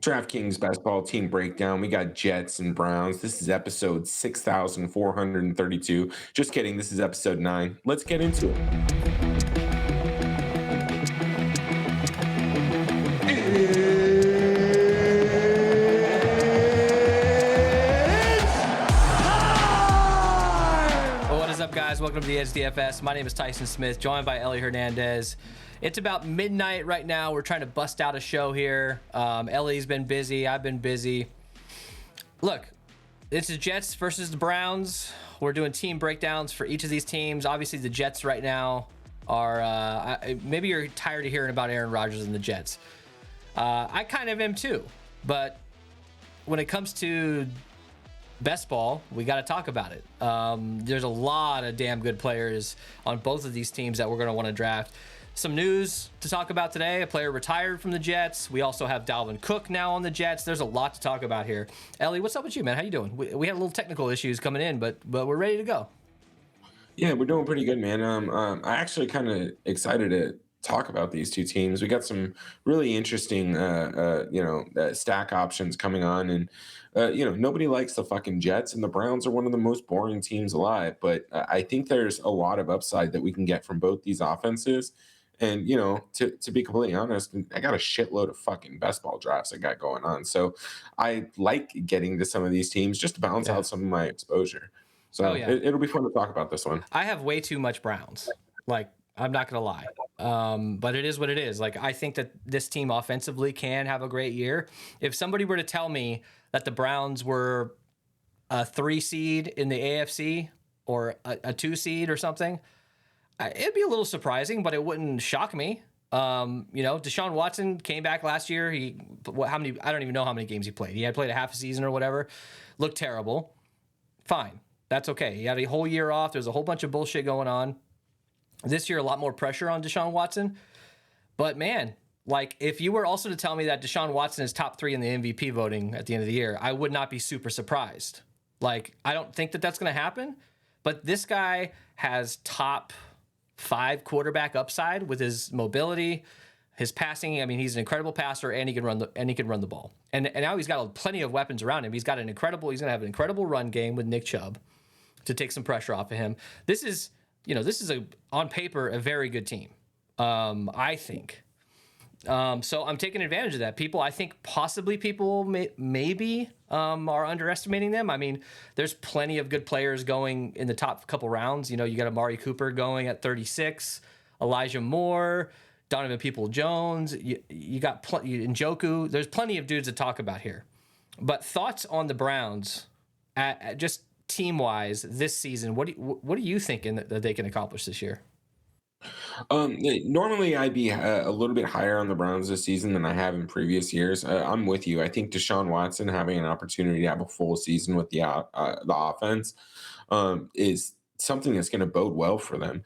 DraftKings Basketball Team Breakdown. We got Jets and Browns. This is episode 6,432. Just kidding. This is episode 9. Let's get into it. What is up, guys? Welcome to the SDFS. My name is Tyson Smith, joined by Ellie Hernandez. It's about midnight right now. We're trying to bust out a show here. Ellie's been busy. I've been busy. Look, this is Jets versus the Browns. We're doing team breakdowns for each of these teams. Obviously, the Jets right now are... maybe you're tired of hearing about Aaron Rodgers and the Jets. I kind of am too. But when it comes to best ball, we got to talk about it. There's a lot of damn good players on both of these teams that we're going to want to draft. Some news to talk about today. A player retired from the Jets. We also have Dalvin Cook now on the Jets. There's a lot to talk about here. Ellie, what's up with you, man? How you doing? We had a little technical issues coming in, but we're ready to go. Yeah, we're doing pretty good, man. I actually kind of excited to talk about these two teams. We got some really interesting, stack options coming on, and nobody likes the fucking Jets, and the Browns are one of the most boring teams alive. But I think there's a lot of upside that we can get from both these offenses. And to be completely honest, I got a shitload of fucking best ball drafts I got going on. So I like getting to some of these teams just to balance out some of my exposure. So it'll be fun to talk about this one. I have way too much Browns. Like, I'm not gonna lie, but it is what it is. Like, I think that this team offensively can have a great year. If somebody were to tell me that the Browns were a 3 seed in the AFC or a 2 seed or something, it'd be a little surprising, but it wouldn't shock me. Deshaun Watson came back last year. I don't even know how many games he played. He had played a half a season or whatever. Looked terrible. Fine. That's okay. He had a whole year off. There's a whole bunch of bullshit going on. This year, a lot more pressure on Deshaun Watson. But man, like, if you were also to tell me that Deshaun Watson is top 3 in the MVP voting at the end of the year, I would not be super surprised. Like, I don't think that that's going to happen. But this guy has top 5 quarterback upside with his mobility, his passing. I mean, he's an incredible passer, and he can run the ball. And now he's got plenty of weapons around him. He's going to have an incredible run game with Nick Chubb to take some pressure off of him. This is on paper a very good team. I think. So I'm taking advantage of that. I think possibly people maybe are underestimating them. I mean, there's plenty of good players going in the top couple rounds. You got Amari Cooper going at 36, Elijah Moore, Donovan People-Jones. You got Njoku. There's plenty of dudes to talk about here. But thoughts on the Browns, at just team-wise this season? What are you thinking that they can accomplish this year? Normally I'd be a little bit higher on the Browns this season than I have in previous years. I'm with you. I think Deshaun Watson having an opportunity to have a full season with the offense is something that's going to bode well for them.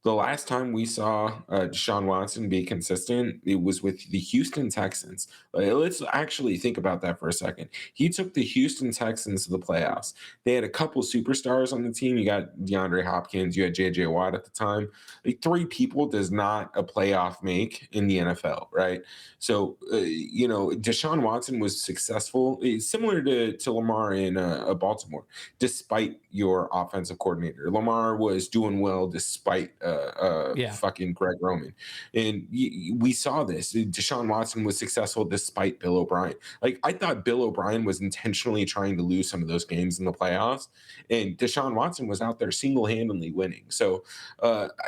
The last time we saw Deshaun Watson be consistent, it was with the Houston Texans. Let's actually think about that for a second. He took the Houston Texans to the playoffs. They had a couple superstars on the team. You got DeAndre Hopkins. You had J.J. Watt at the time. Like, 3 people does not a playoff make in the NFL, right? So, Deshaun Watson was successful, similar to Lamar in Baltimore, despite your offensive coordinator. Lamar was doing well despite fucking Greg Roman. And we saw this. Deshaun Watson was successful despite Bill O'Brien. Like, I thought Bill O'Brien was intentionally trying to lose some of those games in the playoffs, and Deshaun Watson was out there single-handedly winning. So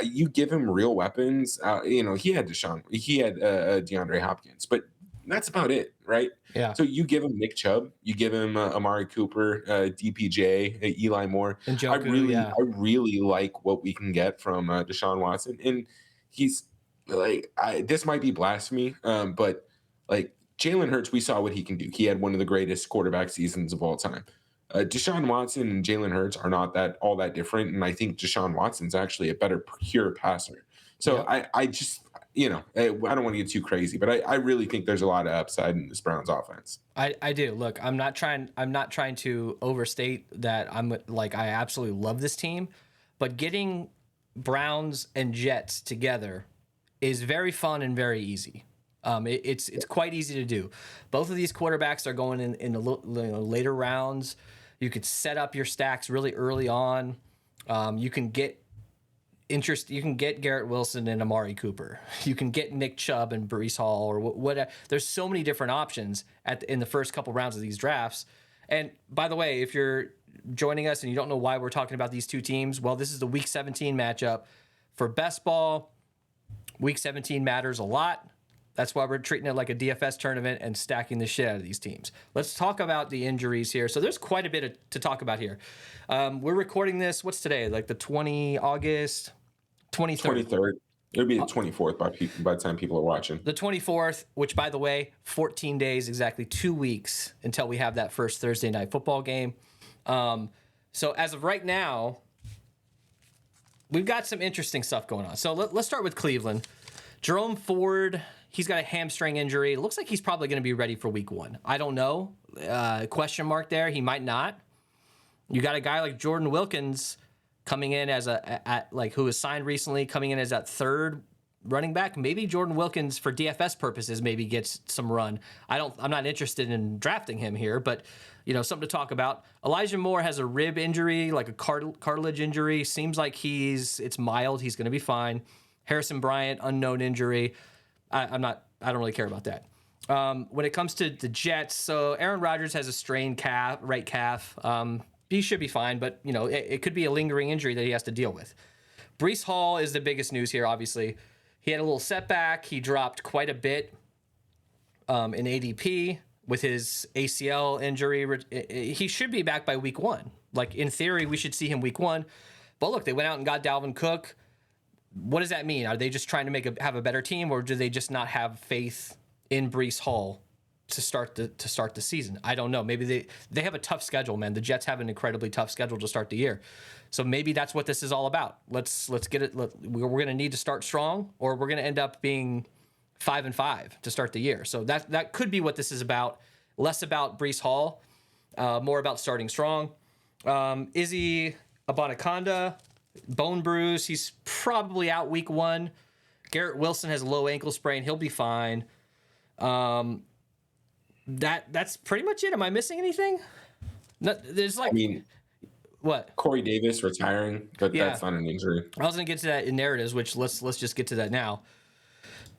you give him real weapons. He had DeAndre Hopkins, but that's about it, right? Yeah. So you give him Nick Chubb, you give him Amari Cooper, DPJ, Eli Moore. And Njoku, I really like what we can get from Deshaun Watson, and he's like, this might be blasphemy, but like Jalen Hurts, we saw what he can do. He had one of the greatest quarterback seasons of all time. Deshaun Watson and Jalen Hurts are not all that different, and I think Deshaun Watson's actually a better pure passer. So I just, I don't want to get too crazy, but I really think there's a lot of upside in this Browns offense. I do. Look, I'm not trying to overstate that I absolutely love this team, but getting Browns and Jets together is very fun and very easy. It's quite easy to do. Both of these quarterbacks are going in the later rounds. You could set up your stacks really early on. You can get You can get Garrett Wilson and Amari Cooper. You can get Nick Chubb and Brees Hall or what. There's so many different options in the first couple rounds of these drafts. And by the way, if you're joining us and you don't know why we're talking about these two teams, well, this is the Week 17 matchup for best ball. Week 17 matters a lot. That's why we're treating it like a DFS tournament and stacking the shit out of these teams. Let's talk about the injuries here. So there's quite a bit to talk about here. We're recording this. What's today? Like the August 23rd. 23rd. It'll be the 24th by the time people are watching. The 24th, which, by the way, 14 days, exactly 2 weeks until we have that first Thursday night football game. So as of right now, we've got some interesting stuff going on. So let's start with Cleveland. Jerome Ford, he's got a hamstring injury. It looks like he's probably going to be ready for week 1. I don't know. Question mark there. He might not. You got a guy like Jordan Wilkins coming in as who was signed recently, coming in as that third running back. Maybe Jordan Wilkins, for DFS purposes, maybe gets some run. I'm not interested in drafting him here, but something to talk about. Elijah Moore has a rib injury, like a cartilage injury. Seems like it's mild. He's going to be fine. Harrison Bryant, unknown injury. I don't really care about that. When it comes to the Jets, so Aaron Rodgers has a strained right calf. He should be fine, but it could be a lingering injury that he has to deal with. Brees Hall is the biggest news here, obviously. He had a little setback. He dropped quite a bit in ADP with his ACL injury. He should be back by week 1. Like, in theory, we should see him week 1. But look, they went out and got Dalvin Cook. What does that mean? Are they just trying to have a better team, or do they just not have faith in Brees Hall to start the season? I don't know. Maybe they have a tough schedule, man. The Jets have an incredibly tough schedule to start the year. So maybe that's what this is all about. Let's get it. We're going to need to start strong, or we're going to end up being 5-5 to start the year. So that could be what this is about. Less about Brees Hall, more about starting strong. Izzy Abanaconda, bone bruise. He's probably out week 1. Garrett Wilson has a low ankle sprain. He'll be fine. That's pretty much it. Am I missing anything? No, there's what? Corey Davis retiring, but that's not an injury. I was going to get to that in narratives, which let's just get to that now.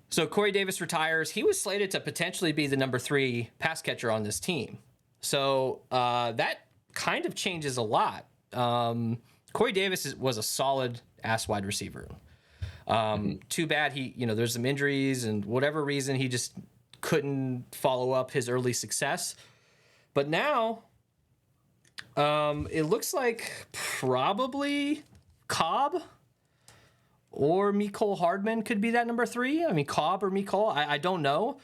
So Corey Davis retires. He was slated to potentially be the number 3 pass catcher on this team. So that kind of changes a lot. Corey Davis was a solid ass wide receiver. Too bad there's some injuries and whatever reason he just couldn't follow up his early success. But now it looks like probably Cobb or Mecole Hardman could be that number 3. I mean, Cobb or Mecole, I don't know.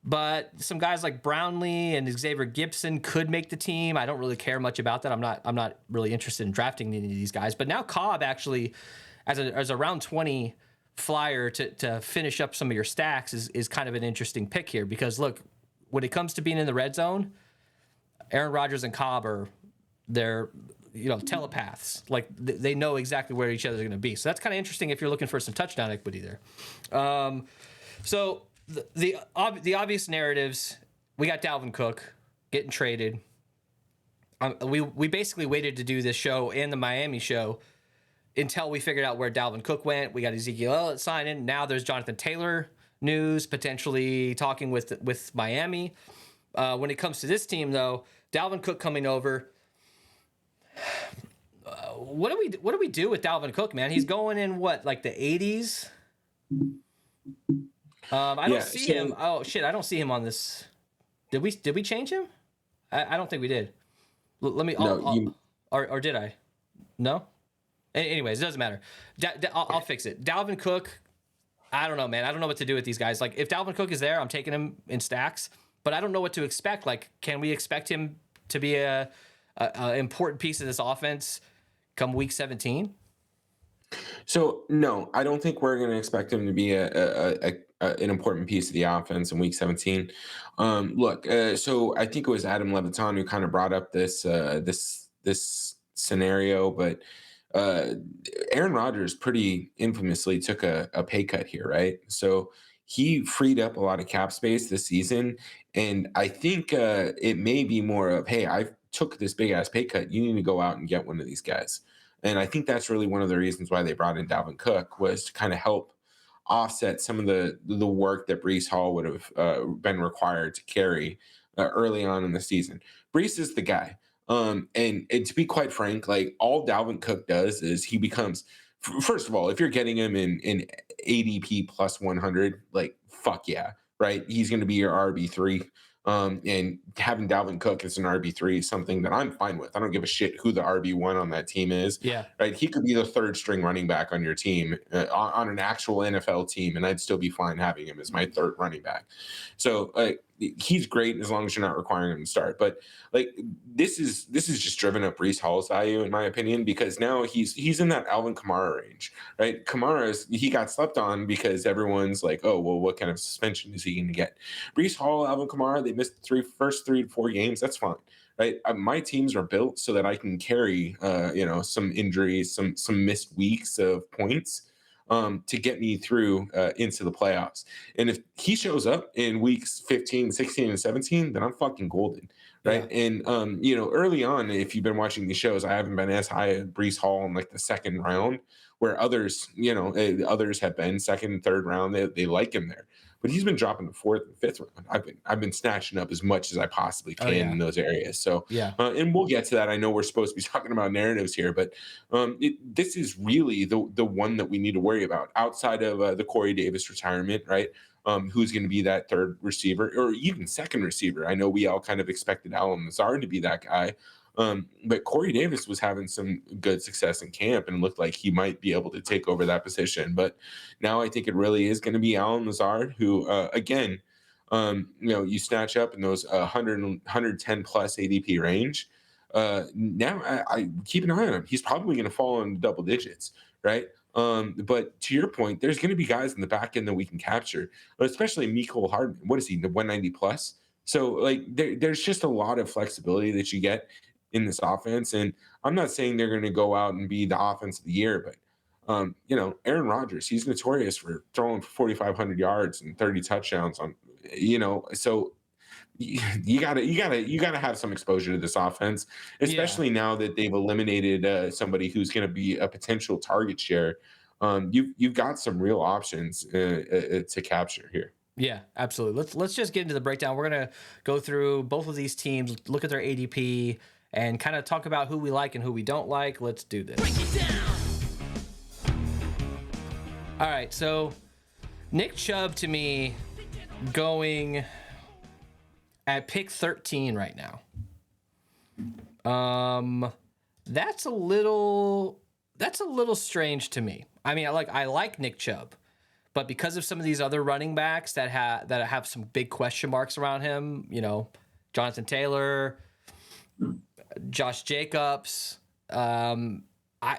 But some guys like Brownlee and Xavier Gibson could make the team. I don't really care much about that. I'm not really interested in drafting any of these guys. But now Cobb actually, as a round 20 flyer to finish up some of your stacks is kind of an interesting pick here, because look, when it comes to being in the red zone, Aaron Rodgers and Cobb they're telepaths. Like, they know exactly where each other's going to be. So that's kind of interesting if you're looking for some touchdown equity there. So the obvious narratives, we got Dalvin Cook getting traded. We basically waited to do this show and the Miami show until we figured out where Dalvin Cook went. We got Ezekiel Elliott signing. Now there's Jonathan Taylor news, potentially talking with Miami. When it comes to this team, though, Dalvin Cook coming over. What do we do with Dalvin Cook, man? He's going in like the 80s. I don't see him. Oh shit, I don't see him on this. Did we change him? I don't think we did. Let me. Or did I? No. Anyways, it doesn't matter. I'll fix it. Dalvin Cook. I don't know, man. I don't know what to do with these guys. Like, if Dalvin Cook is there, I'm taking him in stacks. But I don't know what to expect. Like, can we expect him to be a important piece of this offense come week 17? So no, I don't think we're going to expect him to be an important piece of the offense in week 17. So I think it was Adam Levitan who kind of brought up this scenario, but Aaron Rodgers pretty infamously took a pay cut here, right? So he freed up a lot of cap space this season. And I think it may be more of, hey, I took this big ass pay cut. You need to go out and get one of these guys. And I think that's really one of the reasons why they brought in Dalvin Cook, was to kind of help offset some of the work that Brees Hall would have been required to carry early on in the season. Brees is the guy. And to be quite frank, like all Dalvin Cook does is he becomes, first of all, if you're getting him in ADP plus 100, like fuck yeah, right? He's going to be your RB3. And having Dalvin Cook as an RB3 is something that I'm fine with. I don't give a shit who the RB1 on that team is, Yeah. right? He could be the third string running back on your team, on an actual NFL team, and I'd still be fine having him as my third running back. So he's great as long as you're not requiring him to start. But like this is just driven up Brees Hall's value, in my opinion, because now he's in that Alvin Kamara range, right? He got slept on because everyone's like, oh well, what kind of suspension is he going to get? Brees Hall, Alvin Kamara, they missed the first 3 to 4 games. That's fine, right? My teams are built so that I can carry, some injuries, some missed weeks of points, to get me through into the playoffs. And if he shows up in weeks 15, 16, and 17, then I'm fucking golden, Yeah. right? And early on, if you've been watching these shows, I haven't been as high as Brees Hall in like the second round, where others have been second and third round. They like him there, but he's been dropping the fourth and fifth round. I've been snatching up as much as I possibly Oh can yeah. in those areas. So, Yeah. and we'll get to that. I know we're supposed to be talking about narratives here, but this is really the one that we need to worry about outside of the Corey Davis retirement, right? Who's going to be that third receiver or even second receiver? I know we all kind of expected Alan Lazard to be that guy. But Corey Davis was having some good success in camp and looked like he might be able to take over that position. But now I think it really is going to be Alan Lazard, who, again, you snatch up in those 110 plus ADP range. Now I keep an eye on him. He's probably going to fall in double digits, right? But to your point, there's going to be guys in the back end that we can capture, but especially Mecole Hardman. What is he, the 190 plus? So like there's just a lot of flexibility that you get in this offense. And I'm not saying they're going to go out and be the offense of the year, but Aaron Rodgers, he's notorious for throwing for 4,500 yards and 30 touchdowns so you gotta have some exposure to this offense, Yeah. especially now that they've eliminated somebody who's going to be a potential target share. You've got some real options to capture here. Yeah, absolutely. Let's just get into the breakdown. We're gonna go through both of these teams, look at their ADP, and kind of talk about who we like and who we don't like. Let's do this. All right, so Nick Chubb to me going at pick 13 right now. That's a little strange to me. I mean, I like Nick Chubb, but because of some of these other running backs that have some big question marks around him, Jonathan Taylor, Josh Jacobs,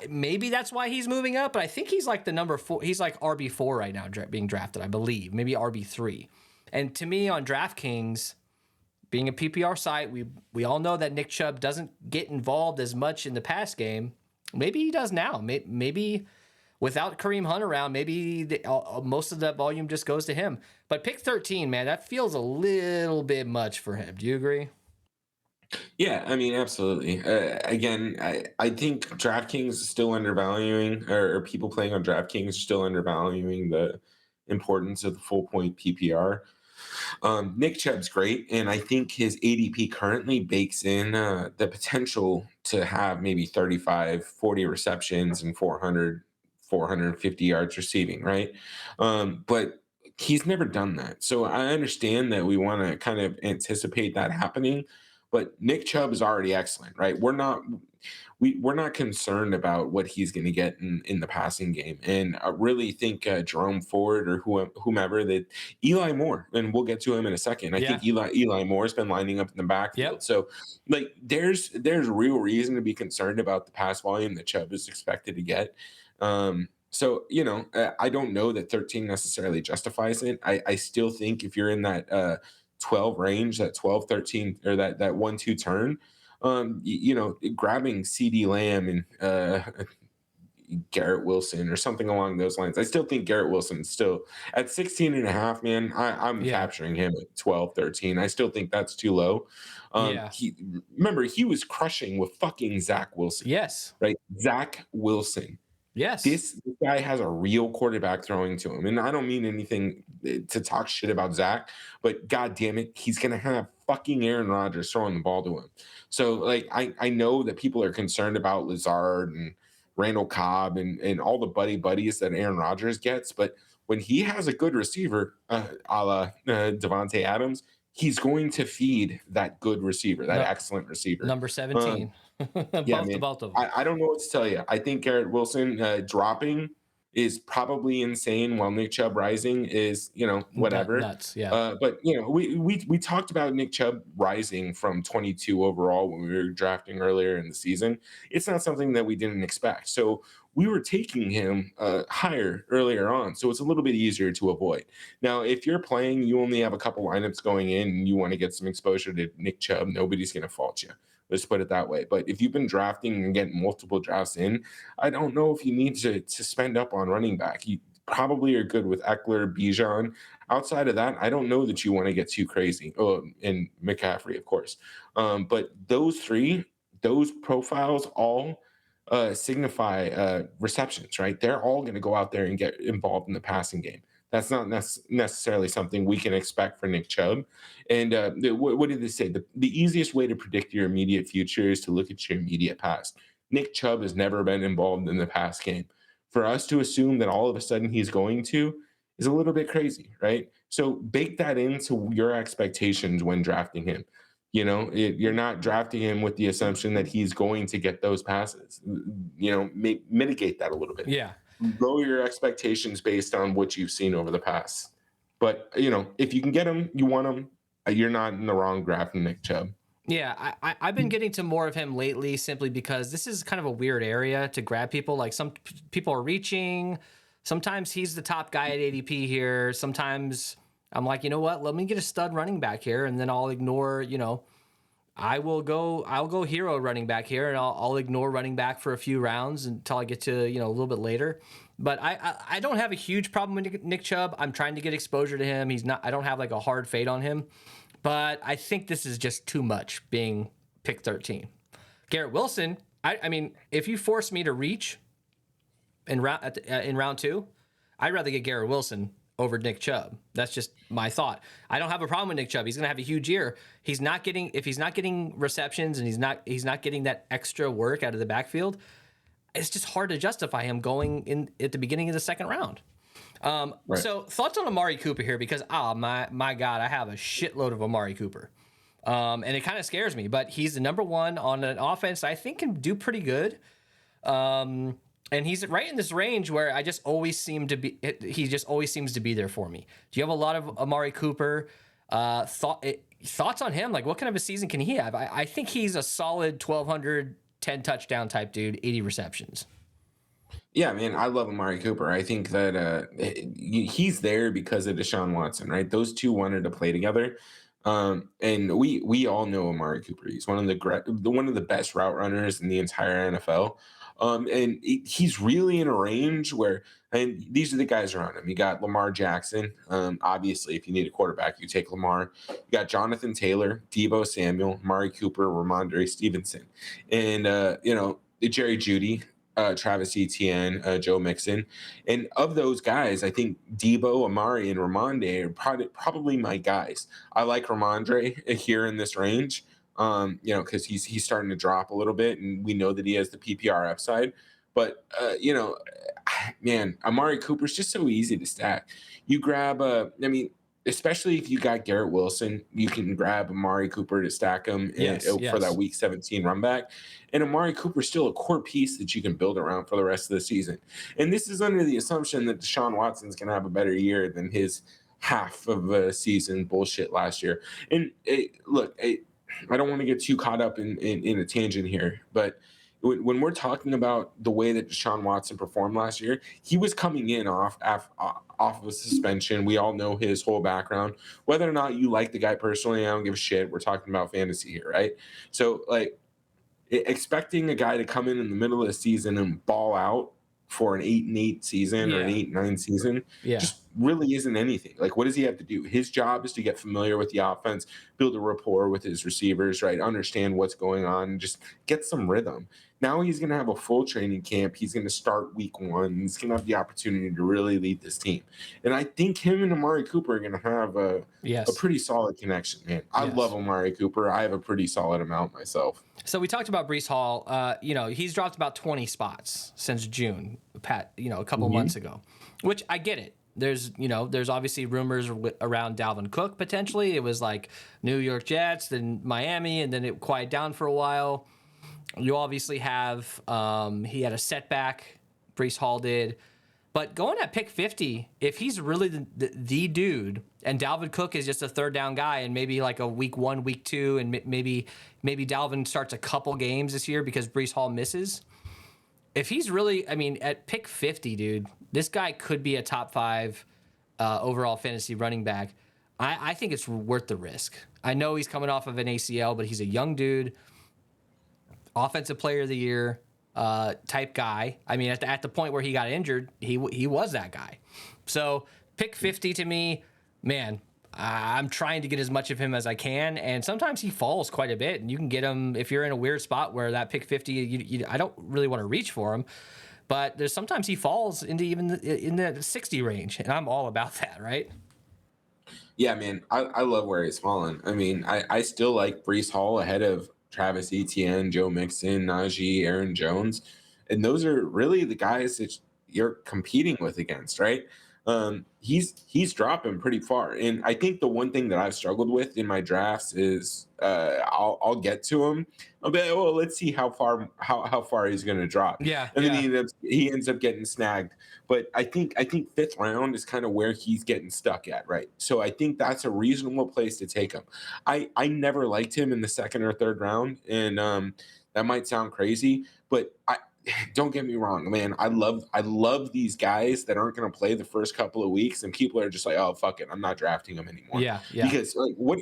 maybe that's why he's moving up, but I think he's like the number 4. He's like RB4 right now being drafted, I believe, maybe RB3. And to me on DraftKings, being a PPR site, we all know that Nick Chubb doesn't get involved as much in the pass game. Maybe he does now. Maybe without Kareem Hunt around, maybe most of that volume just goes to him. But pick 13, man, that feels a little bit much for him. Do you agree? Yeah, I mean, absolutely. Again, I think DraftKings is still undervaluing, or people playing on DraftKings are still undervaluing the importance of the full point PPR. Nick Chubb's great, and I think his ADP currently bakes in the potential to have maybe 35, 40 receptions and 450 yards receiving, right? But he's never done that. So I understand that we want to kind of anticipate that happening, but Nick Chubb is already excellent, right? We're not concerned about what he's going to get in the passing game, and I really think Jerome Ford or whomever, that Eli Moore, and we'll get to him in a second. I Yeah. think Eli Moore's been lining up in the backfield, Yep. so like there's real reason to be concerned about the pass volume that Chubb is expected to get. I don't know that 13 necessarily justifies it. I still think if you're in that 12 range, that 12, 13, or that 1-2 turn, grabbing CD Lamb and Garrett Wilson or something along those lines. I still think Garrett Wilson is still at 16 and a half, man. I'm Yeah. capturing him at 12, 13. I still think that's too low. Yeah. He remember he was crushing with fucking Zach Wilson, Yes. right? Zach Wilson. Yes. This guy has a real quarterback throwing to him. And I don't mean anything to talk shit about Zach, but god damn it, he's gonna have fucking Aaron Rodgers throwing the ball to him. So like I know that people are concerned about Lazard and Randall Cobb and all the buddies that Aaron Rodgers gets, but when he has a good receiver, a la Devontae Adams, he's going to feed that good receiver, that No, excellent receiver. number Um, 17. yeah, both the man. both of them. I don't know what to tell you. I think Garrett Wilson dropping is probably insane, while Nick Chubb rising is, whatever. Nuts. Yeah. But we talked about Nick Chubb rising from 22 overall when we were drafting earlier in the season. It's not something that we didn't expect. So we were taking him higher earlier on, so it's a little bit easier to avoid. Now, if you're playing, you only have a couple lineups going in, and you want to get some exposure to Nick Chubb, nobody's going to fault you. Let's put it that way. But if you've been drafting and getting multiple drafts in, I don't know if you need to spend up on running back. You probably are good with Eckler, Bijan. Outside of that, I don't know that you want to get too crazy. Oh, and McCaffrey, of course. But those three, those profiles all signify receptions, right? They're all going to go out there and get involved in the passing game. That's not necessarily something we can expect for Nick Chubb. And what did they say? The easiest way to predict your immediate future is to look at your immediate past. Nick Chubb has never been involved in the pass game. For us to assume that all of a sudden he's going to is a little bit crazy, right? So bake that into your expectations when drafting him. You're not drafting him with the assumption that he's going to get those passes. Mitigate that a little bit. Yeah. Lower your expectations based on what you've seen over the past. But if you can get him, you want him. You're not in the wrong draft, Nick Chubb. Yeah, I've been getting to more of him lately simply because this is kind of a weird area to grab people. Like some people are reaching. Sometimes he's the top guy at ADP here. Sometimes I'm like, you know what? Let me get a stud running back here, and then I'll ignore. I'll go hero running back here, and I'll ignore running back for a few rounds until I get to a little bit later. But I don't have a huge problem with Nick Chubb. I'm trying to get exposure to him. I don't have like a hard fade on him. But I think this is just too much being pick 13. Garrett Wilson, I mean, if you force me to reach in round 2, I'd rather get Garrett Wilson over Nick Chubb. That's just my thought. I don't have a problem with Nick Chubb. He's going to have a huge year. If he's not getting receptions and he's not getting that extra work out of the backfield, it's just hard to justify him going in at the beginning of the second round. Right. So thoughts on Amari Cooper here, because my God, I have a shitload of Amari Cooper. And it kind of scares me, but he's the number one on an offense I think can do pretty good. And he's right in this range where he just always seems to be there for me. Do you have a lot of Amari Cooper? Thoughts on him? Like, what kind of a season can he have? I think he's a solid 1,200, 10 touchdown type dude, 80 receptions. Yeah, man, I love Amari Cooper. I think that he's there because of Deshaun Watson, right? Those two wanted to play together, and we all know Amari Cooper. He's one of the best route runners in the entire NFL, and he's really in a range where, and these are the guys around him. You got Lamar Jackson. Obviously, if you need a quarterback, you take Lamar. You got Jonathan Taylor, Deebo Samuel, Amari Cooper, Ramondre Stevenson, and Jerry Jeudy. Travis Etienne, Joe Mixon. And of those guys, I think Debo, Amari, and Ramondre are probably my guys. I like Ramondre here in this range, because he's starting to drop a little bit, and we know that he has the PPR upside. But, man, Amari Cooper's just so easy to stack. You grab, especially if you got Garrett Wilson, you can grab Amari Cooper to stack him for that Week 17 run back. And Amari Cooper's still a core piece that you can build around for the rest of the season. And this is under the assumption that Deshaun Watson's going to have a better year than his half of a season bullshit last year. And look, I don't want to get too caught up in a tangent here, but when we're talking about the way that Deshaun Watson performed last year, he was coming in off of a suspension. We all know his whole background. Whether or not you like the guy personally, I don't give a shit. We're talking about fantasy here, right? So, like, expecting a guy to come in the middle of the season and ball out for an 8-8 season or an Yeah. 8-9 season Yeah. just really isn't anything. Like, what does he have to do? His job is to get familiar with the offense, build a rapport with his receivers, right? Understand what's going on, just get some rhythm. Now he's going to have a full training camp. He's going to start week one. He's going to have the opportunity to really lead this team. And I think him and Amari Cooper are going to have a Yes. pretty solid connection, man. I love Yes. Amari Cooper. I have a pretty solid amount myself. So we talked about Brees Hall. He's dropped about 20 spots since June, a couple Mhm. months ago, which I get it. There's obviously rumors around Dalvin Cook potentially. It was like New York Jets, then Miami, and then it quieted down for a while. You obviously have he had a setback. Brees Hall did. But going at pick 50, if he's really the dude, and Dalvin Cook is just a third down guy, and maybe like a week 1, week 2, and maybe Dalvin starts a couple games this year because Brees Hall misses. If he's really, I mean, at pick 50, dude, this guy could be a top 5 overall fantasy running back. I think it's worth the risk. I know he's coming off of an ACL, but he's a young dude, offensive player of the year type guy. I mean, at the point where he got injured, he was that guy. So pick 50 to me, man, I'm trying to get as much of him as I can, and sometimes he falls quite a bit, and you can get him if you're in a weird spot where that pick 50, I don't really want to reach for him, but there's sometimes he falls into even in the 60 range, and I'm all about that, right? Yeah, man, I love where he's fallen. I mean, I still like Brees Hall ahead of Travis Etienne, Joe Mixon, Najee, Aaron Jones, and those are really the guys that you're competing with against, right? He's dropping pretty far, and I think the one thing that I've struggled with in my drafts is I'll get to him. I'll be well, let's see how far he's going to drop, Yeah, and then yeah. he ends up getting snagged. But I think fifth round is kind of where he's getting stuck at, right? So I think that's a reasonable place to take him. I never liked him in the second or third round, and that might sound crazy, but I don't get me wrong, man. I love these guys that aren't going to play the first couple of weeks, and people are just like, oh fuck it, I'm not drafting them anymore Yeah, yeah. because like what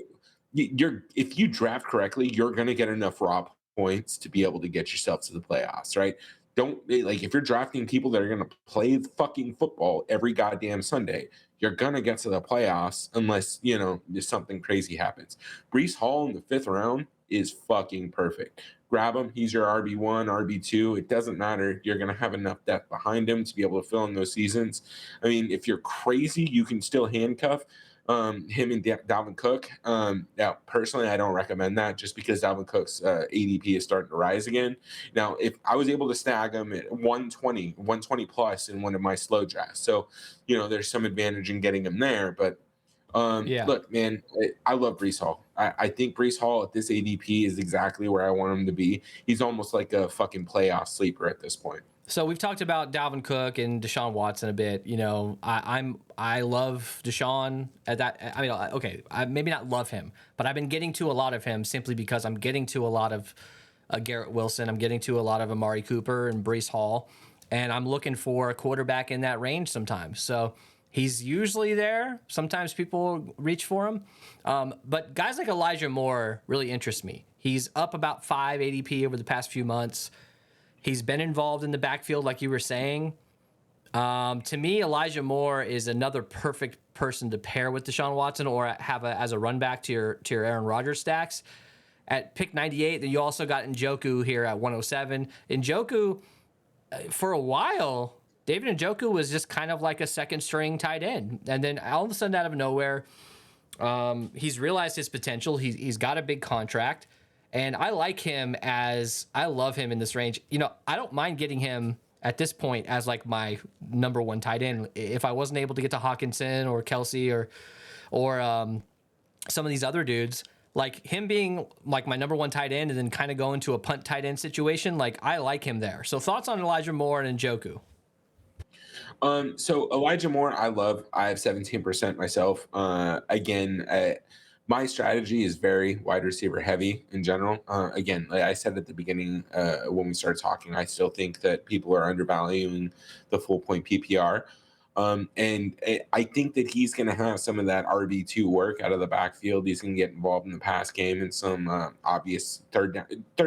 you're if you draft correctly, you're going to get enough raw points to be able to get yourself to the playoffs, right? Don't like if you're drafting people that are going to play fucking football every goddamn Sunday, you're going to get to the playoffs unless, there's something crazy happens. Brees Hall in the fifth round is fucking perfect. Grab him. He's your RB1, RB2. It doesn't matter. You're going to have enough depth behind him to be able to fill in those seasons. I mean, if you're crazy, you can still handcuff him and Dalvin Cook. Now, personally, I don't recommend that just because Dalvin Cook's ADP is starting to rise again. Now, if I was able to snag him at 120 plus in one of my slow drafts, so there's some advantage in getting him there. But Yeah. look, man, I love Brees Hall. I think Brees Hall at this ADP is exactly where I want him to be. He's almost like a fucking playoff sleeper at this point. So we've talked about Dalvin Cook and Deshaun Watson a bit. I love Deshaun at that. I mean, okay, I maybe not love him, but I've been getting to a lot of him simply because I'm getting to a lot of Garrett Wilson. I'm getting to a lot of Amari Cooper and Brees Hall, and I'm looking for a quarterback in that range sometimes. So he's usually there. Sometimes people reach for him, but guys like Elijah Moore really interest me. He's up about 5 ADP over the past few months. He's been involved in the backfield, like you were saying. To me, Elijah Moore is another perfect person to pair with Deshaun Watson or have as a run back to your Aaron Rodgers stacks. At pick 98, then you also got Njoku here at 107. Njoku, for a while, David Njoku was just kind of like a second string tight end. And then all of a sudden, out of nowhere, he's realized his potential. He's got a big contract. And I like him I love him in this range. I don't mind getting him at this point as like my number one tight end. If I wasn't able to get to Hawkinson or Kelsey or some of these other dudes, like him being like my number one tight end and then kind of going to a punt tight end situation, like I like him there. So thoughts on Elijah Moore and Njoku? So Elijah Moore, I love. I have 17% myself. Again, my strategy is very wide receiver heavy in general. Again, like I said at the beginning when we started talking, I still think that people are undervaluing the full point PPR. I think that he's going to have some of that RB2 work out of the backfield. He's going to get involved in the pass game and some obvious third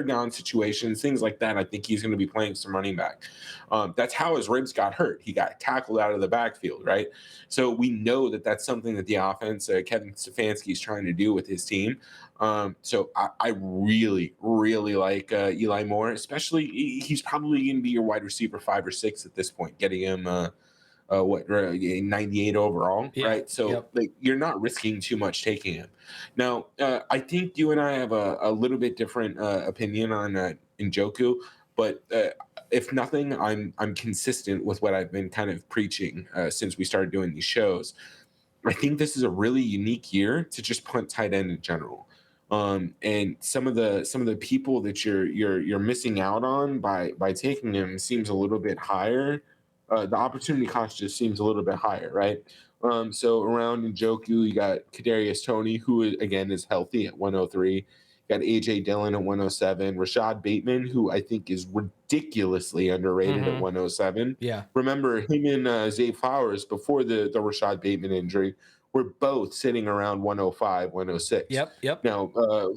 down situations, things like that. I think he's going to be playing some running back. That's how his ribs got hurt. He got tackled out of the backfield, right? So we know that that's something that the offense, Kevin Stefanski, is trying to do with his team. So I really, really like Eli Moore, especially he's probably going to be your wide receiver 5 or 6 at this point, getting him 98 overall, Yeah. right? So Yep. like you're not risking too much taking him. Now, I think you and I have a little bit different opinion on Njoku, but if nothing, I'm consistent with what I've been kind of preaching since we started doing these shows. I think this is a really unique year to just punt tight end in general. And some of the people that you're missing out on by taking him seems a little bit higher. The opportunity cost just seems a little bit higher, right? So around Njoku, you got Kadarius Toney, who again is healthy at 103. You got AJ Dillon at 107. Rashad Bateman, who I think is ridiculously underrated at Mm-hmm. 107. Yeah. Remember him and Zay Flowers before the Rashad Bateman injury were both sitting around 105, 106. Yep. Yep. Now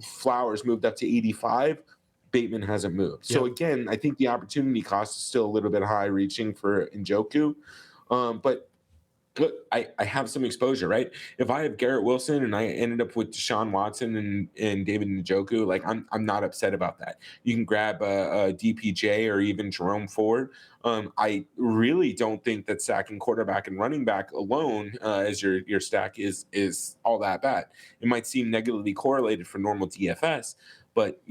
Flowers moved up to 85. Bateman hasn't moved. So Yep. again, I think the opportunity cost is still a little bit high reaching for Njoku. But look, I have some exposure, right? If I have Garrett Wilson and I ended up with Deshaun Watson and David Njoku, like I'm not upset about that. You can grab a DPJ or even Jerome Ford. I really don't think that stacking quarterback and running back alone as your stack is all that bad. It might seem negatively correlated for normal DFS, but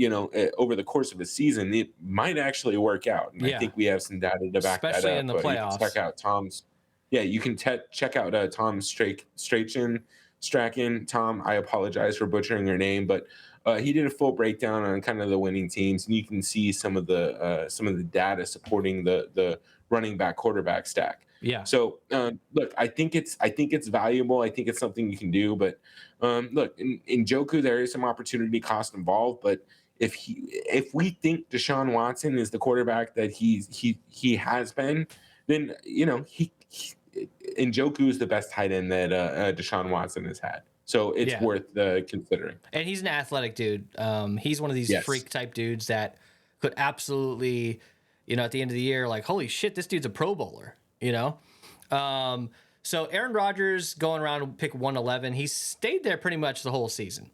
over the course of a season, it might actually work out. And I Yeah. think we have some data to back that Especially in up. the You can check playoffs. out Tom's. Yeah, you can check out Tom Strachan. Tom, I apologize for butchering your name, but he did a full breakdown on kind of the winning teams, and you can see some of the data supporting the running back quarterback stack. Yeah. So look, I think it's valuable. I think it's something you can do. But look, in Joku, there is some opportunity cost involved. But if we think Deshaun Watson is the quarterback that he has been, then he Njoku is the best tight end that Deshaun Watson has had. So it's Yeah. worth considering. And he's an athletic dude. He's one of these Yes. freak type dudes that could absolutely, at the end of the year, like, holy shit, this dude's a Pro Bowler, So Aaron Rodgers going around pick 111, he stayed there pretty much the whole season.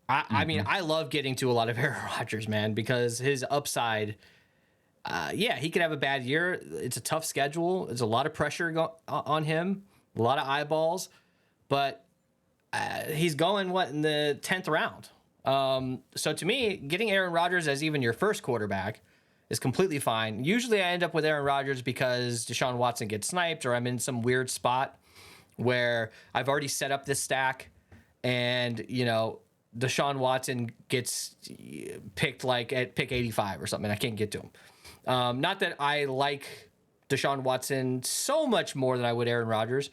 I mean, Mhm. I love getting to a lot of Aaron Rodgers, man, because his upside, yeah, he could have a bad year. It's a tough schedule. There's a lot of pressure on him, a lot of eyeballs, but he's going in the 10th round. So to me, getting Aaron Rodgers as even your first quarterback is completely fine. Usually I end up with Aaron Rodgers because Deshaun Watson gets sniped or I'm in some weird spot where I've already set up this stack and, Deshaun Watson gets picked like at pick 85 or something. I can't get to him. Not that I like Deshaun Watson so much more than I would Aaron Rodgers,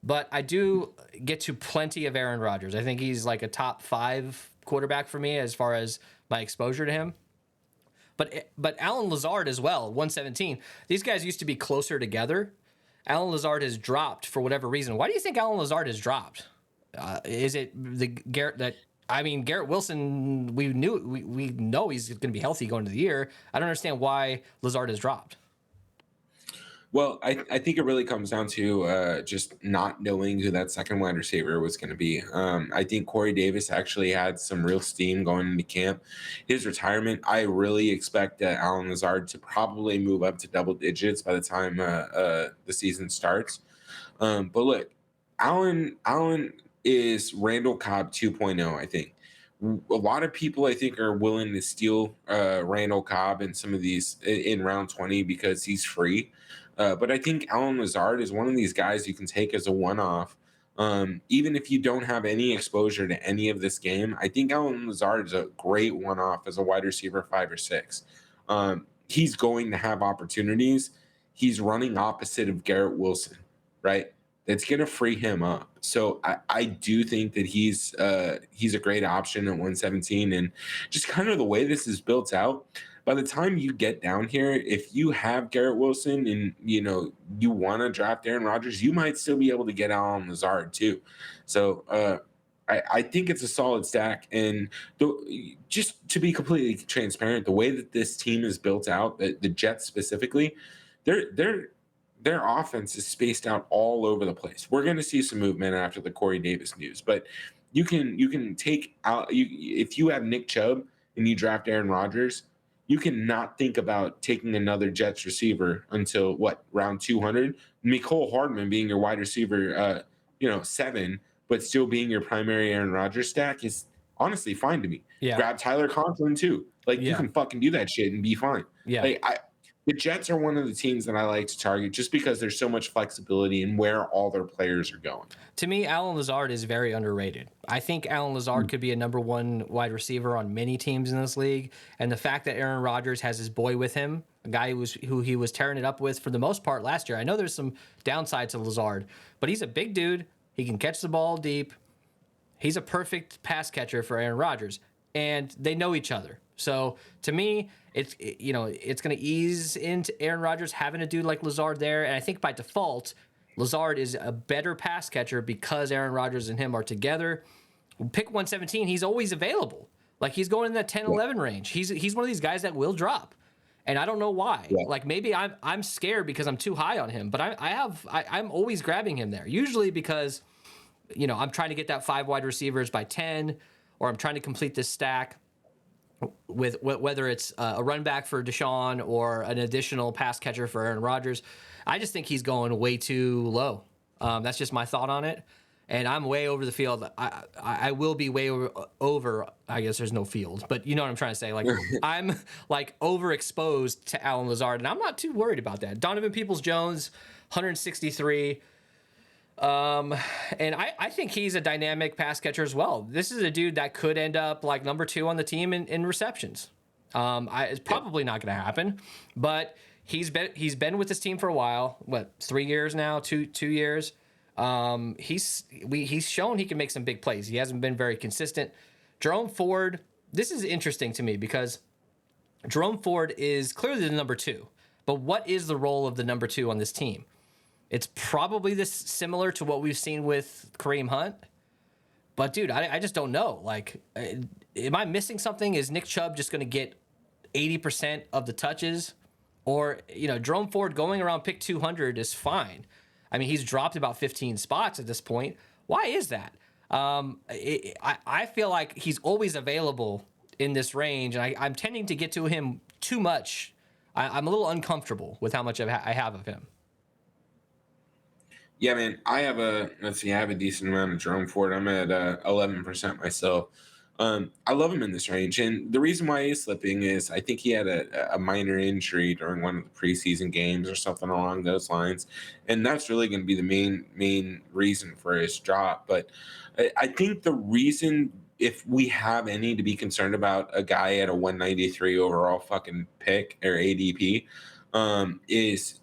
but I do get to plenty of Aaron Rodgers. I think he's like a top 5 quarterback for me as far as my exposure to him. But Alan Lazard as well, 117. These guys used to be closer together. Alan Lazard has dropped for whatever reason. Why do you think Alan Lazard has dropped? Is it the Garrett that? I mean, Garrett Wilson, we know he's going to be healthy going into the year. I don't understand why Lazard has dropped. Well, I think it really comes down to just not knowing who that second wide receiver was going to be. I think Corey Davis actually had some real steam going into camp. His retirement, I really expect Alan Lazard to probably move up to double digits by the time the season starts. But look, Allen is Randall Cobb 2.0, I think. A lot of people, I think, are willing to steal Randall Cobb in some of these in round 20 because he's free. But I think Alan Lazard is one of these guys you can take as a one-off. Even if you don't have any exposure to any of this game, I think Alan Lazard is a great one-off as a wide receiver 5 or 6. He's going to have opportunities. He's running opposite of Garrett Wilson, right? That's going to free him up. So I do think that he's a great option at 117, and just kind of the way this is built out. by the time you get down here, if you have Garrett Wilson and you want to draft Aaron Rodgers, you might still be able to get Allen Lazard too. So I think it's a solid stack. And just to be completely transparent, the way that this team is built out, the Jets specifically, they're their offense is spaced out all over the place. We're going to see some movement after the Corey Davis news, but you can take out if you have Nick Chubb and you draft Aaron Rodgers, you cannot think about taking another Jets receiver until what, round 200. Nicole Hardman being your wide receiver, 7, but still being your primary Aaron Rodgers stack is honestly fine to me. Yeah. Grab Tyler Conklin too. Like you Yeah. can fucking do that shit and be fine. Yeah. Like the Jets are one of the teams that I like to target just because there's so much flexibility in where all their players are going. To me, Allen Lazard is very underrated. I think Allen Lazard could be a number one wide receiver on many teams in this league. And the fact that Aaron Rodgers has his boy with him, a guy who he was tearing it up with for the most part last year. I know there's some downsides to Lazard, but he's a big dude. He can catch the ball deep. He's a perfect pass catcher for Aaron Rodgers, and they know each other. So to me, it's going to ease into Aaron Rodgers having a dude like Lazard there, and I think by default, Lazard is a better pass catcher because Aaron Rodgers and him are together. Pick 117, he's always available. Like he's going in that 10-11 range. He's one of these guys that will drop, and I don't know why. Yeah. Like maybe I'm scared because I'm too high on him, but I'm always grabbing him there. Usually because I'm trying to get that 5 wide receivers by 10, or I'm trying to complete this stack with whether it's a run back for Deshaun or an additional pass catcher for Aaron Rodgers. I just think he's going way too low. That's just my thought on it. And I'm way over the field. I will be way over. I guess there's no field, but you know what I'm trying to say. Like I'm like overexposed to Allen Lazard, and I'm not too worried about that. Donovan Peoples-Jones, 163. And I think he's a dynamic pass catcher as well. This is a dude that could end up like number 2 on the team in receptions. It's probably not going to happen, but he's been with this team for a while. What, 3 years now? 2 years. He's shown he can make some big plays. He hasn't been very consistent. Jerome Ford. This is interesting to me because Jerome Ford is clearly the number 2, but what is the role of the number 2 on this team? It's probably this similar to what we've seen with Kareem Hunt. But, dude, I just don't know. Like, am I missing something? Is Nick Chubb just going to get 80% of the touches? Or, Jerome Ford going around pick 200 is fine. I mean, he's dropped about 15 spots at this point. Why is that? I feel like he's always available in this range, and I'm tending to get to him too much. I'm a little uncomfortable with how much I have of him. Yeah, man, I have a decent amount of Jerome Ford. I'm at 11% myself. I love him in this range, and the reason why he's slipping is I think he had a minor injury during one of the preseason games or something along those lines, and that's really going to be the main reason for his drop. But I think the reason, if we have any to be concerned about a guy at a 193 overall fucking pick or ADP, is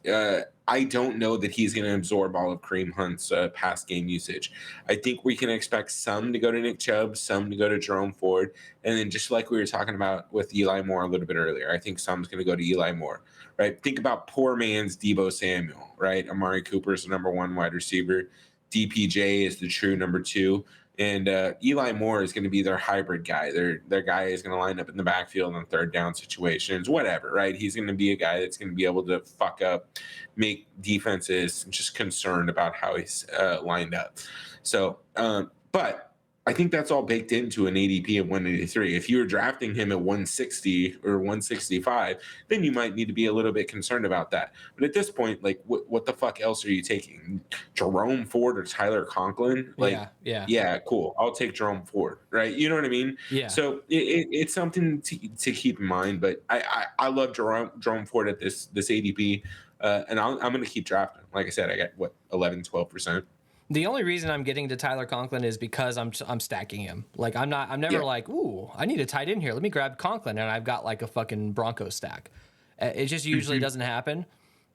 I don't know that he's going to absorb all of Kareem Hunt's past game usage. I think we can expect some to go to Nick Chubb, some to go to Jerome Ford, and then just like we were talking about with Eli Moore a little bit earlier, I think some's going to go to Eli Moore, right? Think about poor man's Deebo Samuel, right? Amari Cooper is the number 1 wide receiver. DPJ is the true number 2. And Eli Moore is going to be their hybrid guy. Their guy is going to line up in the backfield on third down situations, whatever, right? He's going to be a guy that's going to be able to fuck up, make defenses just concerned about how he's lined up. So, but I think that's all baked into an ADP of 183. If you were drafting him at 160 or 165, then you might need to be a little bit concerned about that. But at this point, like, what the fuck else are you taking? Jerome Ford or Tyler Conklin? Like, yeah, cool. I'll take Jerome Ford, right? You know what I mean? Yeah. So it's something to keep in mind. But I love Jerome Ford at this ADP, and I'm going to keep drafting. Like I said, I got 12%. The only reason I'm getting to Tyler Conklin is because I'm stacking him. Like I'm never like, ooh, I need a tight end here. Let me grab Conklin, and I've got like a fucking Bronco stack. It just usually doesn't happen.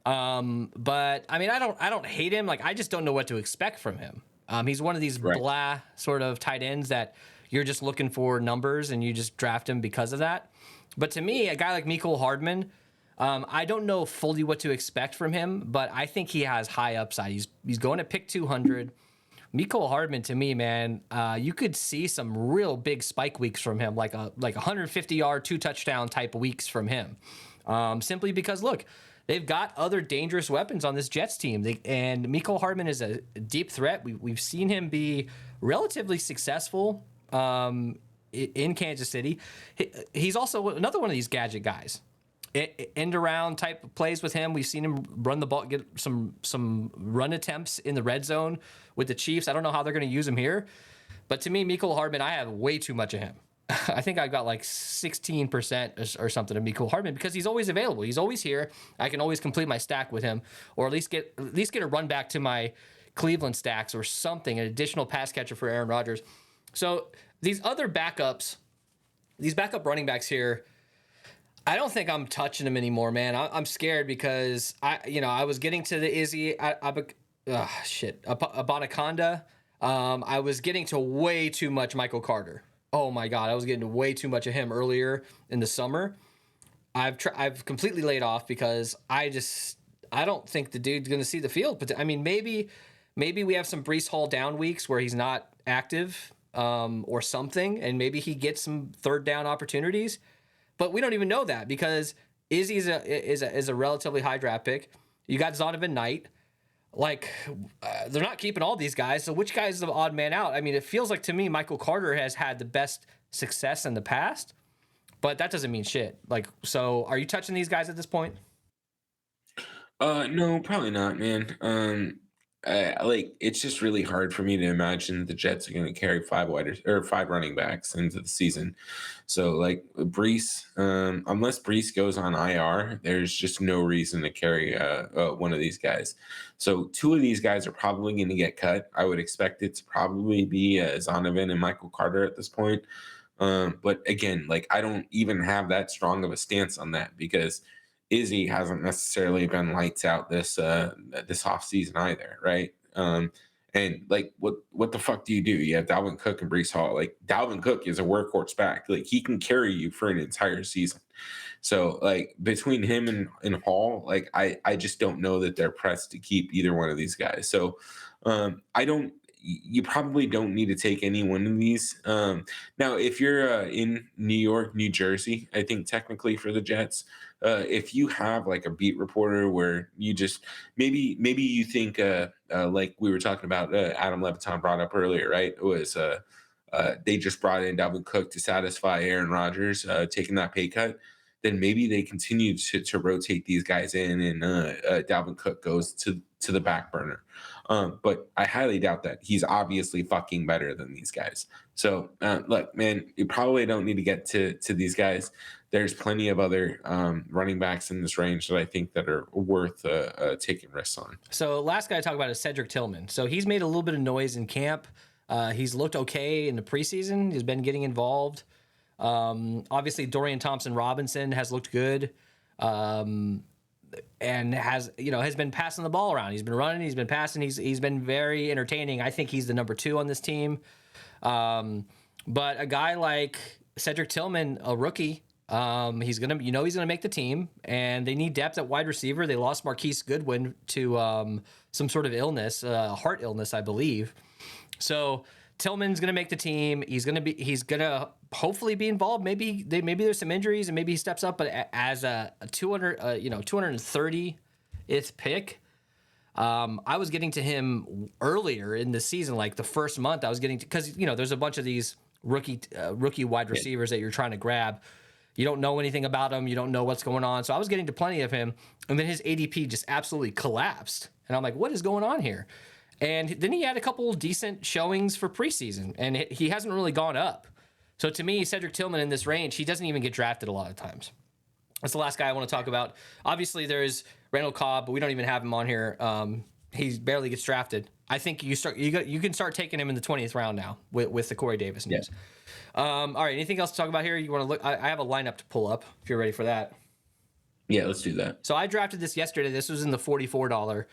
But I mean, I don't hate him. Like I just don't know what to expect from him. He's one of these blah sort of tight ends that you're just looking for numbers and you just draft him because of that. But to me, a guy like Mecole Hardman, I don't know fully what to expect from him, but I think he has high upside. He's going to pick 200. Mecole Hardman, to me, man, you could see some real big spike weeks from him, like 150-yard, 2-touchdown type weeks from him. Simply because, look, they've got other dangerous weapons on this Jets team. And Mecole Hardman is a deep threat. We've seen him be relatively successful in Kansas City. He's also another one of these gadget guys. End around type of plays with him. We've seen him run the ball, get some run attempts in the red zone with the Chiefs. I don't know how they're going to use him here, but to me, Mecole Hardman, I have way too much of him. I think I've got like 16% or something of Mecole Hardman because he's always available. He's always here. I can always complete my stack with him, or at least get a run back to my Cleveland stacks or something, an additional pass catcher for Aaron Rodgers. So these other backups, these backup running backs here, I don't think I'm touching them anymore, man. I'm scared because I was getting to the Izzy Abanaconda. I was getting to way too much Michael Carter. Oh my God, I was getting to way too much of him earlier in the summer. I've completely laid off because I don't think the dude's going to see the field. But I mean, maybe we have some Breece Hall down weeks where he's not active or something, and maybe he gets some third down opportunities. But we don't even know that because Izzy is a relatively high draft pick. You got Zonovan Knight. They're not keeping all these guys. So which guy is the odd man out? I mean, it feels like to me Michael Carter has had the best success in the past, but that doesn't mean shit. So are you touching these guys at this point? No, probably not, man. It's just really hard for me to imagine the Jets are going to carry five running backs into the season. So like Brees, unless Brees goes on IR, there's just no reason to carry one of these guys. So two of these guys are probably going to get cut. I would expect it to probably be Zonovan and Michael Carter at this point. But again, like I don't even have that strong of a stance on that because Izzy hasn't necessarily been lights out this offseason either, right? And like what the fuck do? You have Dalvin Cook and Breece Hall. Like Dalvin Cook is a workhorse back. Like he can carry you for an entire season. So like between him and Hall, like I just don't know that they're pressed to keep either one of these guys. So I don't you probably don't need to take any one of these. Now, if you're in New York, New Jersey, I think technically for the Jets, if you have like a beat reporter where you just maybe you think like we were talking about, Adam Leviton brought up earlier, right? It was they just brought in Dalvin Cook to satisfy Aaron Rodgers taking that pay cut. Then maybe they continue to rotate these guys in, and Dalvin Cook goes to the back burner. But I highly doubt that. He's obviously fucking better than these guys. So look, man, you probably don't need to get to these guys. There's plenty of other running backs in this range that I think that are worth taking risks on. So last guy I talk about is Cedric Tillman. So he's made a little bit of noise in camp. He's looked okay in the preseason. He's been getting involved. Obviously, Dorian Thompson-Robinson has looked good. And has been passing the ball around. He's been running. He's been passing. He's been very entertaining. I think he's the number 2 on this team. But a guy like Cedric Tillman, a rookie, he's gonna make the team, and they need depth at wide receiver. They lost Marquise Goodwin to some sort of illness, heart illness, I believe. So Tillman's gonna make the team. He's gonna hopefully be involved. Maybe there's some injuries and maybe he steps up. But as a 230th pick, I was getting to him earlier in the season, like the first month. I was getting to because there's a bunch of these rookie wide receivers that you're trying to grab. You don't know anything about him. You don't know what's going on. So I was getting to plenty of him, and then his ADP just absolutely collapsed. And I'm like, what is going on here? And then he had a couple decent showings for preseason, and he hasn't really gone up. So to me, Cedric Tillman in this range, he doesn't even get drafted a lot of times. That's the last guy I want to talk about. Obviously, there's Randall Cobb, but we don't even have him on here. He barely gets drafted. I think you can start taking him in the 20th round now with the Corey Davis news. Yeah. All right, anything else to talk about here? You want to look? I have a lineup to pull up if you're ready for that. Yeah, let's do that. So I drafted this yesterday. This was in the $44.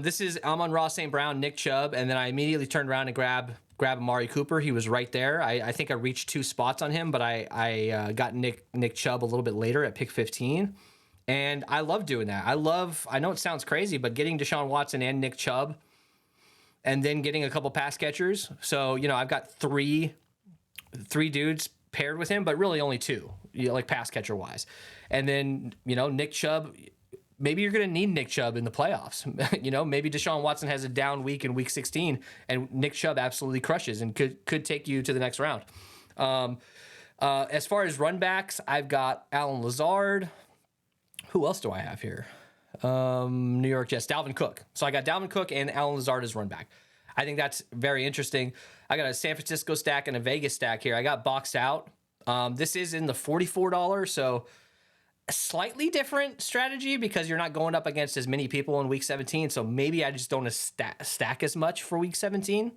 This is Amon-Ra St. Brown, Nick Chubb, and then I immediately turned around and grabbed grab Amari Cooper. He was right there. I think I reached 2 spots on him, but I got Nick Chubb a little bit later at pick 15. And I love doing that. I know it sounds crazy, but getting Deshaun Watson and Nick Chubb and then getting a couple pass catchers. So, I've got three dudes paired with him, but really only 2, like pass catcher wise. And then, Nick Chubb, maybe you're going to need Nick Chubb in the playoffs. Maybe Deshaun Watson has a down week in week 16 and Nick Chubb absolutely crushes and could take you to the next round. As far as run backs, I've got Alan Lazard. Who else do I have here? New York Jets, Dalvin Cook. So I got Dalvin Cook and Alan Lazard as run back. I think that's very interesting. I got a San Francisco stack and a Vegas stack here. I got boxed out. This is in the $44, so a slightly different strategy because you're not going up against as many people in week 17. So maybe I just don't stack as much for week 17.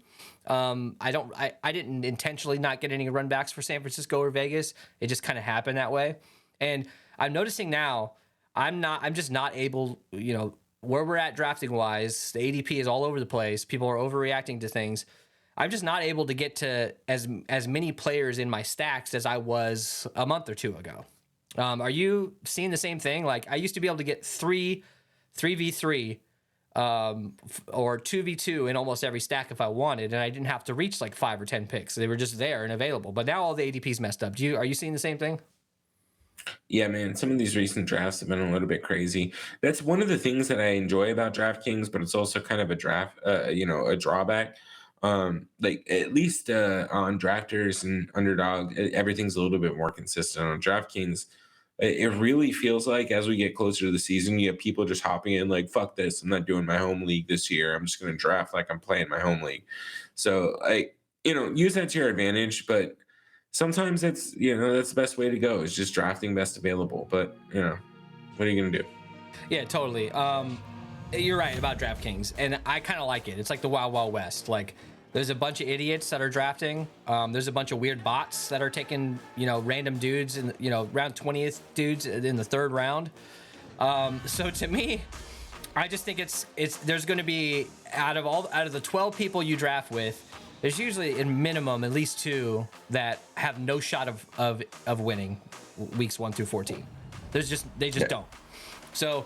I didn't intentionally not get any run backs for San Francisco or Vegas. It just kind of happened that way. And I'm noticing now I'm just not able, where we're at drafting wise, the ADP is all over the place. People are overreacting to things. I'm just not able to get to as many players in my stacks as I was a month or 2 ago. Are you seeing the same thing? Like I used to be able to get 3v3 or 2v2 in almost every stack if I wanted, and I didn't have to reach like 5 or 10 picks. They were just there and available. But now all the ADP's messed up. Are you seeing the same thing? Yeah, man, some of these recent drafts have been a little bit crazy. That's one of the things that I enjoy about DraftKings, but it's also kind of a a drawback. Like at least on drafters and underdog, everything's a little bit more consistent. On DraftKings, it really feels like as we get closer to the season, you have people just hopping in like, fuck this, I'm not doing my home league this year. I'm just going to draft like I'm playing my home league. So use that to your advantage, but sometimes that's the best way to go is just drafting best available. But what are you gonna do? Yeah, totally. You're right about DraftKings, and I kind of like it. It's like the Wild Wild West. Like there's a bunch of idiots that are drafting. There's a bunch of weird bots that are taking random dudes in round 20th dudes in the 3rd round. So to me, I just think it's there's going to be out of the 12 people you draft with, there's usually in minimum at least 2 that have no shot of winning weeks 1 through 14. They just don't. So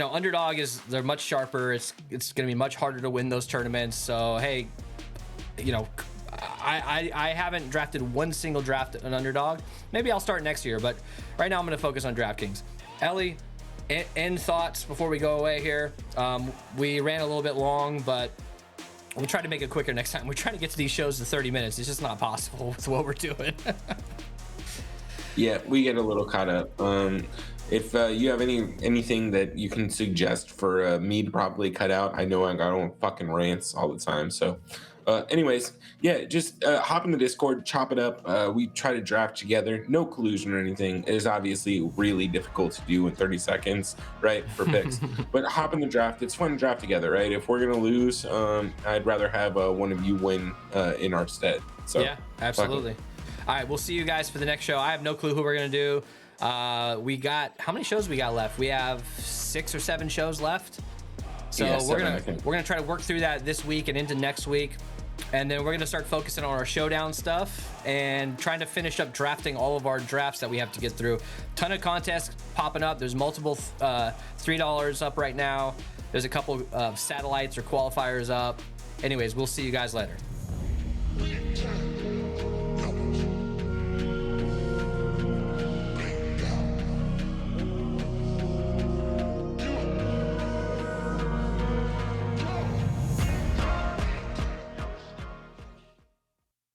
underdog they're much sharper. It's going to be much harder to win those tournaments. So hey, I haven't drafted one single draft an underdog. Maybe I'll start next year, but right now I'm going to focus on DraftKings. Ellie, end thoughts before we go away here. We ran a little bit long, but we'll try to make it quicker next time. We're trying to get to these shows to 30 minutes. It's just not possible with what we're doing. Yeah, we get a little caught up. If you have anything that you can suggest for me to probably cut out, I know I got on fucking rants all the time. So anyways, yeah, just hop in the Discord, chop it up. We try to draft together. No collusion or anything. It is obviously really difficult to do in 30 seconds, right, for picks. But hop in the draft. It's fun to draft together, right? If we're going to lose, I'd rather have one of you win in our stead. So yeah, absolutely. All right, we'll see you guys for the next show. I have no clue who we're going to do. We got, how many shows we got left? We have 6 or 7 shows left. So yeah, we're gonna try to work through that this week and into next week. And then we're going to start focusing on our showdown stuff and trying to finish up drafting all of our drafts that we have to get through. Ton of contests popping up. There's multiple $3 up right now. There's a couple of satellites or qualifiers up. Anyways, we'll see you guys later.